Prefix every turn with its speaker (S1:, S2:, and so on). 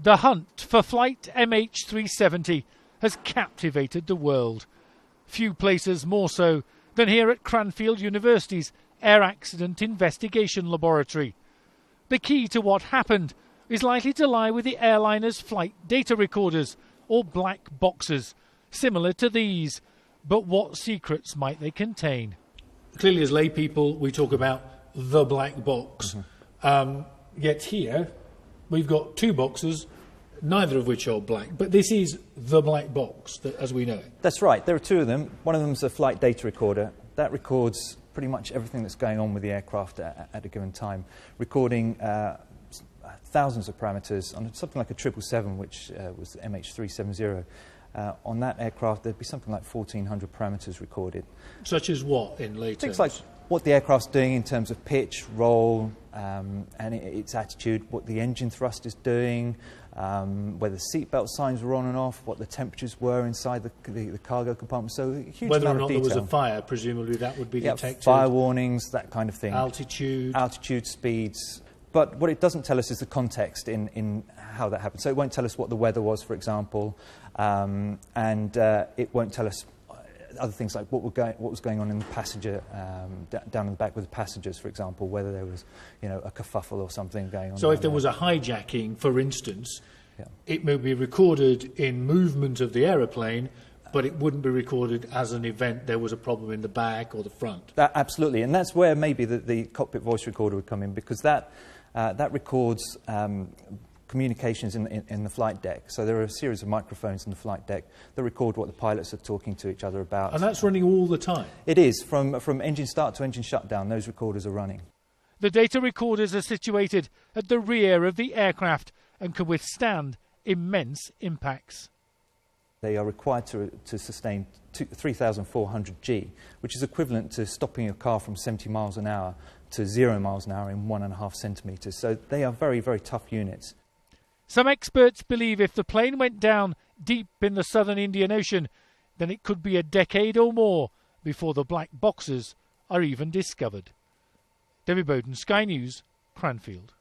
S1: The hunt for flight MH370 has captivated the world. Few places more so than here at Cranfield University's Air Accident Investigation Laboratory. The key to what happened is likely to lie with the airliner's flight data recorders, or black boxes, similar to these. But what secrets might they contain? Clearly, as lay people, we talk about the black box. Yet here, we've got two boxes, neither of which are black. But this is the black box, as we know it.
S2: That's right. There are two of them. One of them is a flight data recorder. That records pretty much everything that's going on with the aircraft at a given time, recording thousands of parameters on something like a 777, which was the MH370. On that aircraft, there'd be something like 1,400 parameters recorded. Such as what, in lay terms? Things like what the aircraft's doing in terms of pitch, roll, and its attitude, what the engine thrust is doing, whether seatbelt signs were on and off, what the temperatures were inside the cargo compartment. So a huge
S1: whether
S2: amount
S1: or
S2: of
S1: not
S2: detail.
S1: there was a fire, presumably that would be detected.
S2: Fire warnings, that kind of thing.
S1: Altitude,
S2: speeds. But what it doesn't tell us is the context in how that happened. So it won't tell us what the weather was, for example, and it won't tell us other things like what was going on in the passenger, down in the back with the passengers, for example, whether there was, a kerfuffle or something going on.
S1: So if there was a hijacking, for instance, it may be recorded in movement of the aeroplane, but it wouldn't be recorded as an event. There was a problem in the back or the front.
S2: Absolutely, and that's where maybe the cockpit voice recorder would come in, because that records communications in the flight deck. So there are a series of microphones in the flight deck that record what the pilots are talking to each other about.
S1: And that's running all the time?
S2: It is. From engine start to engine shutdown, those recorders are running.
S1: The data recorders are situated at the rear of the aircraft and can withstand immense impacts.
S2: They are required to sustain 3,400 G, which is equivalent to stopping a car from 70 miles an hour to 0 miles an hour in 1.5 centimetres. So they are very, very tough units.
S1: Some experts believe if the plane went down deep in the southern Indian Ocean, then it could be a decade or more before the black boxes are even discovered. David Bowden, Sky News, Cranfield.